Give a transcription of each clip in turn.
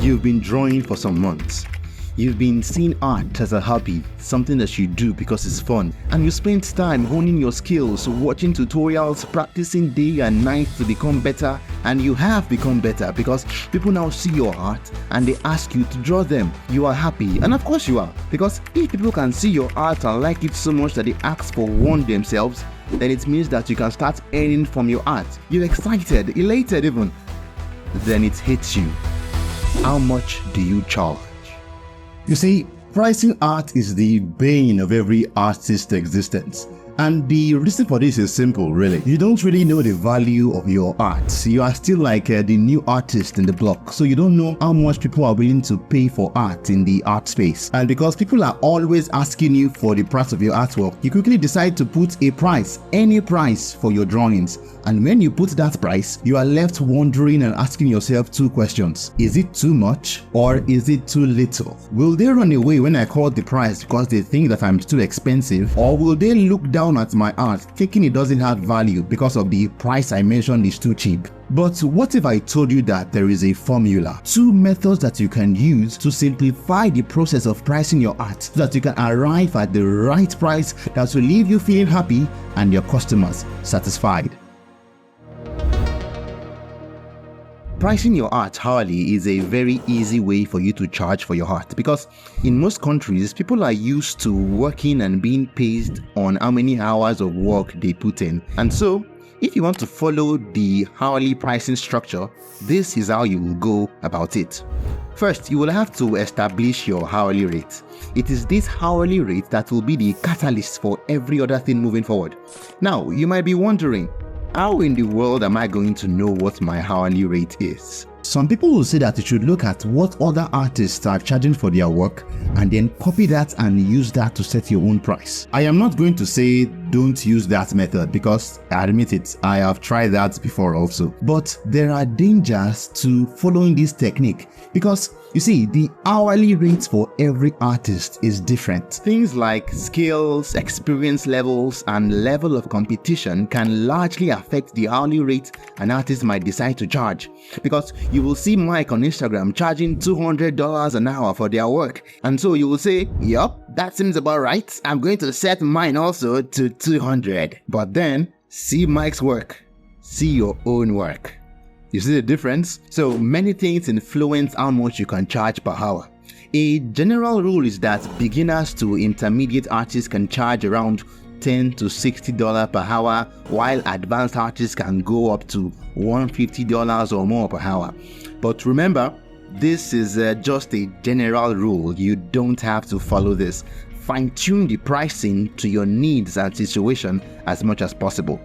You've been drawing for some months. You've been seeing art as a hobby, something that you do because it's fun, and you spend time honing your skills, watching tutorials, practicing day and night to become better, and you have become better because people now see your art and they ask you to draw them. You are happy, and of course you are, because if people can see your art and like it so much that they ask for one themselves, then it means that you can start earning from your art. You're excited, elated even. Then it hits you. How much do you charge? You see, pricing art is the bane of every artist's existence. And the reason for this is simple, really. You don't really know the value of your art. You are still like the new artist in the block. So you don't know how much people are willing to pay for art in the art space. And because people are always asking you for the price of your artwork, you quickly decide to put a price, any price for your drawings. And when you put that price, you are left wondering and asking yourself two questions. Is it too much or is it too little? Will they run away when I call the price because they think that I'm too expensive? Or will they look down at my art thinking it doesn't have value because of the price I mentioned is too cheap? But what if I told you that there is a formula, two methods that you can use to simplify the process of pricing your art so that you can arrive at the right price that will leave you feeling happy and your customers satisfied? Pricing your art hourly is a very easy way for you to charge for your art, because in most countries, people are used to working and being paid on how many hours of work they put in. And so, if you want to follow the hourly pricing structure, this is how you will go about it. First, you will have to establish your hourly rate. It is this hourly rate that will be the catalyst for every other thing moving forward. Now, you might be wondering, how in the world am I going to know what my hourly rate is? Some people will say that you should look at what other artists are charging for their work and then copy that and use that to set your own price. I am not going to say don't use that method, because I admit it, I have tried that before also. But there are dangers to following this technique, because you see, the hourly rates for every artist is different. Things like skills, experience levels, and level of competition can largely affect the hourly rate an artist might decide to charge. Because you will see Mike on Instagram charging $200 an hour for their work. And so you will say, yup, that seems about right. I'm going to set mine also to $200. But then, see Mike's work. See your own work. You see the difference? So many things influence how much you can charge per hour. A general rule is that beginners to intermediate artists can charge around $10 to $60 per hour, while advanced artists can go up to $150 or more per hour. But remember, this is just a general rule. You don't have to follow this. Fine-tune the pricing to your needs and situation as much as possible.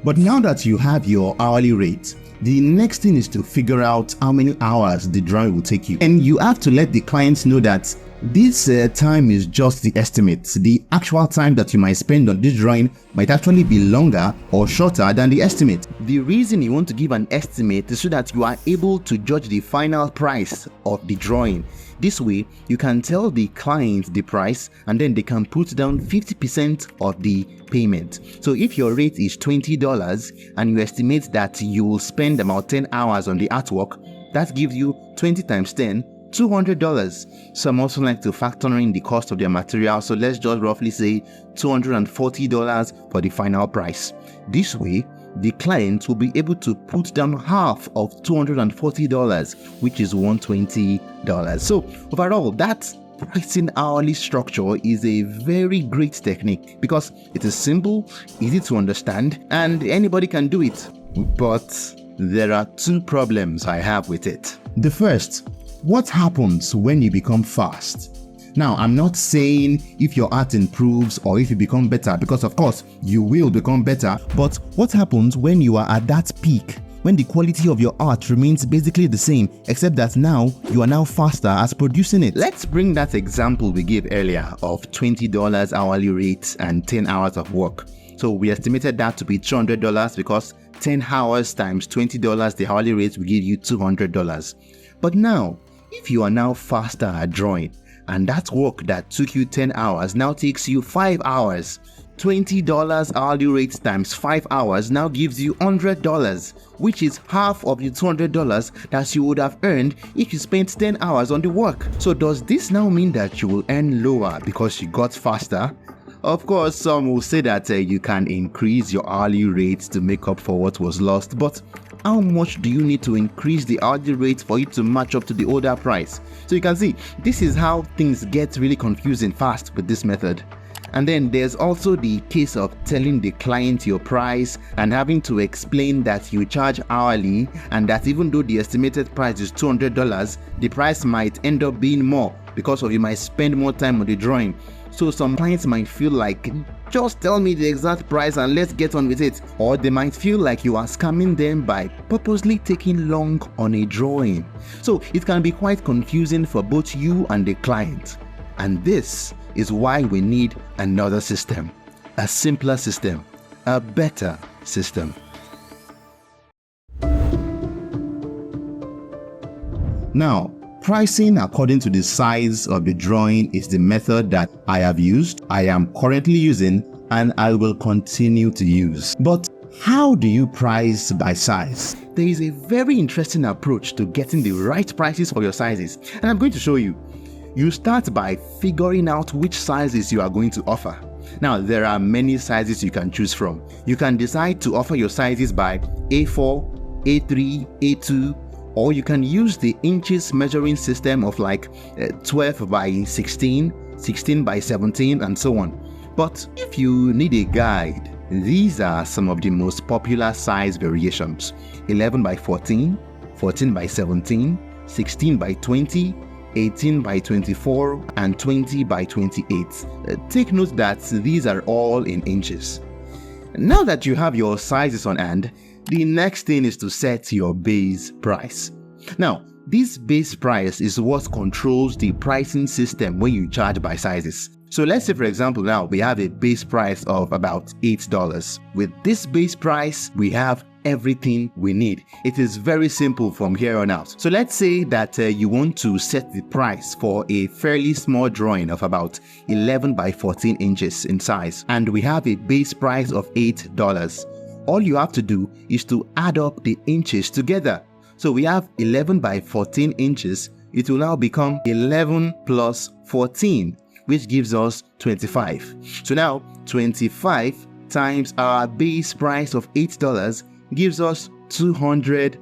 But now that you have your hourly rate, the next thing is to figure out how many hours the drawing will take you. And you have to let the clients know that this time is just the estimate. The actual time that you might spend on this drawing might actually be longer or shorter than the estimate. The reason you want to give an estimate is so that you are able to judge the final price of the drawing. This way, you can tell the client the price and then they can put down 50% of the payment. So if your rate is $20 and you estimate that you will spend about 10 hours on the artwork, that gives you 20 times 10, $200. Some also like to factor in the cost of their material, so let's just roughly say $240 for the final price. This way, the client will be able to put down half of $240, which is $120. So overall, that pricing hourly structure is a very great technique because it is simple, easy to understand, and anybody can do it. But there are two problems I have with it. The first, what happens when you become fast? Now, I'm not saying if your art improves or if you become better, because of course you will become better, but what happens when you are at that peak, when the quality of your art remains basically the same, except that now you are now faster at producing it? Let's bring that example we gave earlier of $20 hourly rate and 10 hours of work. So we estimated that to be $200 because 10 hours times $20, the hourly rate will give you $200. But now, if you are now faster at drawing, and that work that took you 10 hours now takes you 5 hours, $20 hourly rate times 5 hours now gives you $100, which is half of the $200 that you would have earned if you spent 10 hours on the work. So does this now mean that you will earn lower because you got faster? Of course, some will say that you can increase your hourly rate to make up for what was lost, but how much do you need to increase the hourly rate for it to match up to the older price? So you can see, this is how things get really confusing fast with this method. And then there's also the case of telling the client your price and having to explain that you charge hourly and that even though the estimated price is $200, the price might end up being more because you might spend more time on the drawing. So some clients might feel like, just tell me the exact price and let's get on with it. Or they might feel like you are scamming them by purposely taking long on a drawing. So it can be quite confusing for both you and the client. And this is why we need another system, a simpler system, a better system. Now, pricing according to the size of the drawing is the method that I have used, I am currently using, and I will continue to use. But how do you price by size? There is a very interesting approach to getting the right prices for your sizes, and I'm going to show you. You start by figuring out which sizes you are going to offer. Now, there are many sizes you can choose from. You can decide to offer your sizes by A4, A3, A2, or you can use the inches measuring system of like 12 by 16, 16 by 17, and so on. But if you need a guide, these are some of the most popular size variations: 11 by 14, 14 by 17, 16 by 20, 18 by 24, and 20 by 28. Take note that these are all in inches. Now that you have your sizes on hand, the next thing is to set your base price. Now, this base price is what controls the pricing system when you charge by sizes. So let's say, for example, now we have a base price of about $8. With this base price, we have everything we need. It is very simple from here on out. So let's say that you want to set the price for a fairly small drawing of about 11 by 14 inches in size, and we have a base price of $8. All you have to do is to add up the inches together. So we have 11 by 14 inches. It will now become 11 plus 14, which gives us 25. So now 25 times our base price of $8 gives us $200.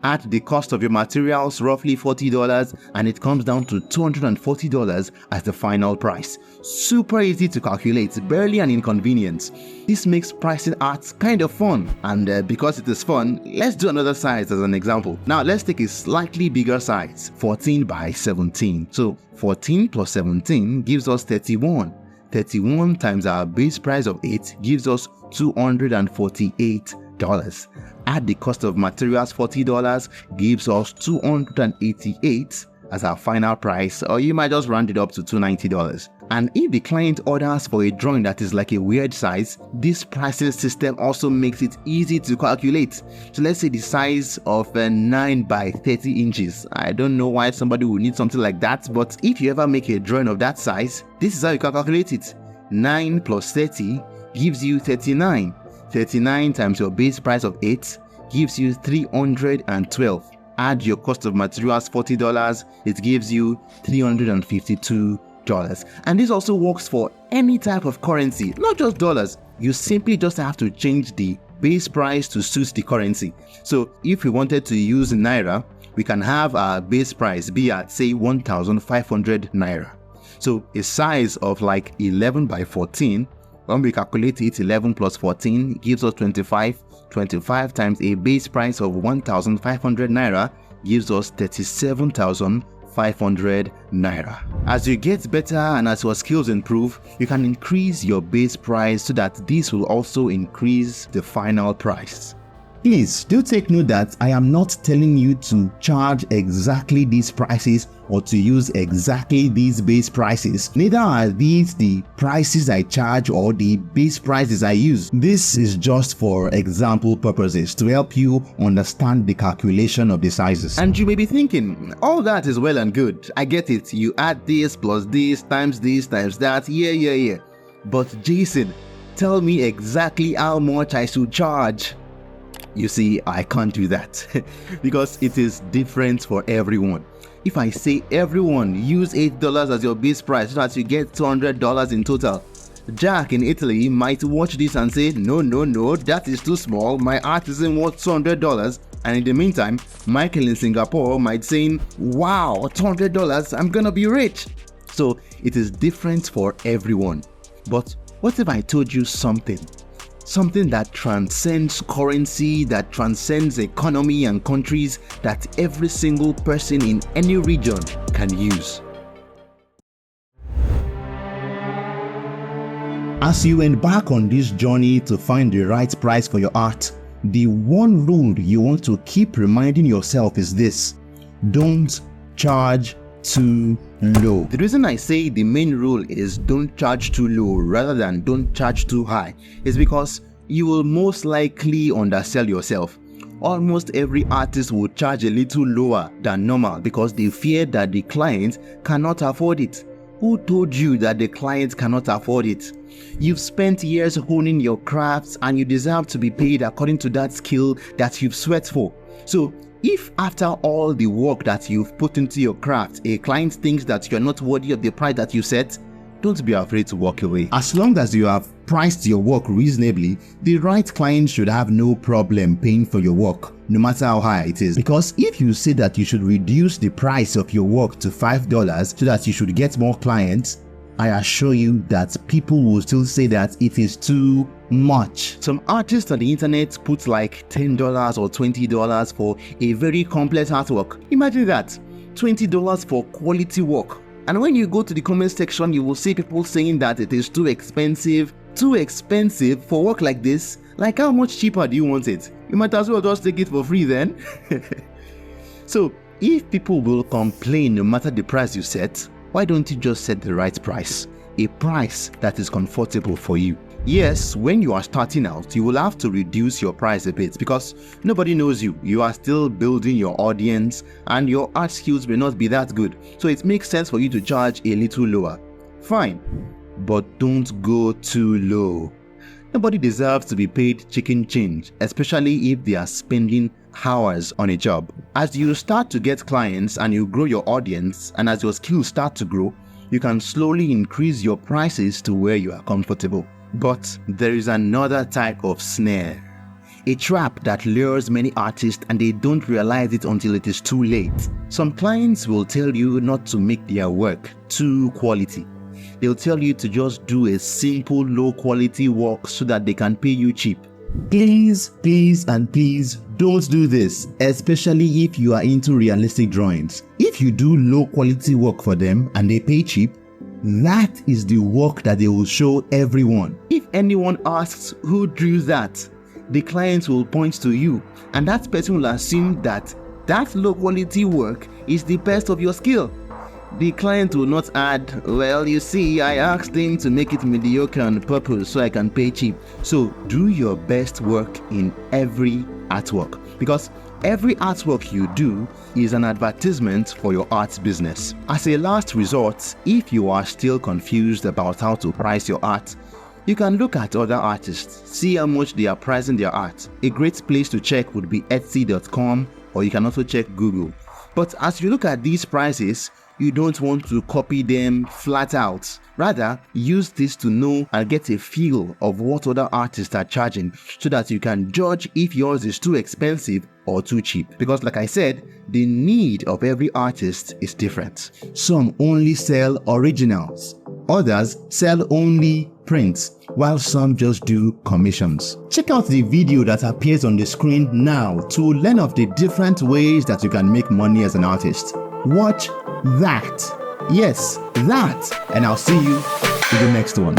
Add the cost of your materials, roughly $40, and it comes down to $240 as the final price. Super easy to calculate, barely an inconvenience. This makes pricing art kind of fun, and because it is fun, let's do another size as an example. Now let's take a slightly bigger size, 14 by 17. So 14 plus 17 gives us 31. 31 times our base price of 8 gives us $248. Add the cost of materials, $40, gives us $288 as our final price, or you might just round it up to $290. And if the client orders for a drawing that is like a weird size, this pricing system also makes it easy to calculate. So let's say the size of 9 by 30 inches. I don't know why somebody would need something like that, but if you ever make a drawing of that size, this is how you can calculate it. 9 plus 30 gives you 39. 39 times your base price of 8 gives you 312. Add your cost of materials, $40, it gives you $352. And this also works for any type of currency, not just dollars. You simply just have to change the base price to suit the currency. So if we wanted to use Naira, we can have our base price be at, say, 1,500 Naira. So a size of like 11 by 14, when we calculate it, 11 plus 14 gives us 25. 25 times a base price of 1,500 Naira gives us 37,500 Naira. As you get better and as your skills improve, you can increase your base price so that this will also increase the final price. Please do take note that I am not telling you to charge exactly these prices or to use exactly these base prices. Neither are these the prices I charge or the base prices I use. This is just for example purposes to help you understand the calculation of the sizes. And you may be thinking, all that is well and good. I get it. You add this plus this times that. Yeah. But Jason, tell me exactly how much I should charge. You see, I can't do that because it is different for everyone. If I say everyone use $8 as your base price so that you get $200 in total, Jack in Italy might watch this and say, no, that is too small, my art isn't worth $200. And in the meantime, Michael in Singapore might say, wow, $200, I'm gonna be rich. So it is different for everyone. But what if I told you something that transcends currency, that transcends economy and countries, that every single person in any region can use? As you embark on this journey to find the right price for your art, the one rule you want to keep reminding yourself is this: don't charge too low. The reason I say the main rule is don't charge too low rather than don't charge too high is because you will most likely undersell yourself. Almost every artist will charge a little lower than normal because they fear that the client cannot afford it. Who told you that the client cannot afford it? You've spent years honing your crafts and you deserve to be paid according to that skill that you've sweat for. So if after all the work that you've put into your craft, a client thinks that you're not worthy of the price that you set, don't be afraid to walk away. As long as you have priced your work reasonably, the right client should have no problem paying for your work, no matter how high it is. Because if you say that you should reduce the price of your work to $5 so that you should get more clients, I assure you that people will still say that it is too much. Some artists on the internet put like $10 or $20 for a very complex artwork. Imagine that, $20 for quality work. And when you go to the comment section, you will see people saying that it is too expensive for work like this. Like, how much cheaper do you want it? You might as well just take it for free then. So if people will complain no matter the price you set, why don't you just set the right price? A price that is comfortable for you. Yes, when you are starting out, you will have to reduce your price a bit because nobody knows you. You are still building your audience and your art skills may not be that good. So it makes sense for you to charge a little lower. Fine, but don't go too low. Nobody deserves to be paid chicken change, especially if they are spending hours on a job. As you start to get clients and you grow your audience, and as your skills start to grow, you can slowly increase your prices to where you are comfortable. But there is another type of snare, a trap that lures many artists and they don't realize it until it is too late. Some clients will tell you not to make their work too quality. They'll tell you to just do a simple low quality work so that they can pay you cheap. Please don't do this, especially if you are into realistic drawings. If you do low quality work for them and they pay cheap, that is the work that they will show everyone. If anyone asks who drew that, the client will point to you and that person will assume that that low quality work is the best of your skill. The client will not add, well, you see, I asked him to make it mediocre on purpose so I can pay cheap. So do your best work in every artwork, because every artwork you do is an advertisement for your art business. As a last resort, if you are still confused about how to price your art, you can look at other artists, see how much they are pricing their art. A great place to check would be Etsy.com, or you can also check Google. But as you look at these prices, you don't want to copy them flat out. Rather, use this to know and get a feel of what other artists are charging so that you can judge if yours is too expensive or too cheap. Because like I said, the need of every artist is different. Some only sell originals. Others sell only prints, while some just do commissions. Check out the video that appears on the screen now to learn of the different ways that you can make money as an artist. Watch that. Yes, that. And I'll see you in the next one.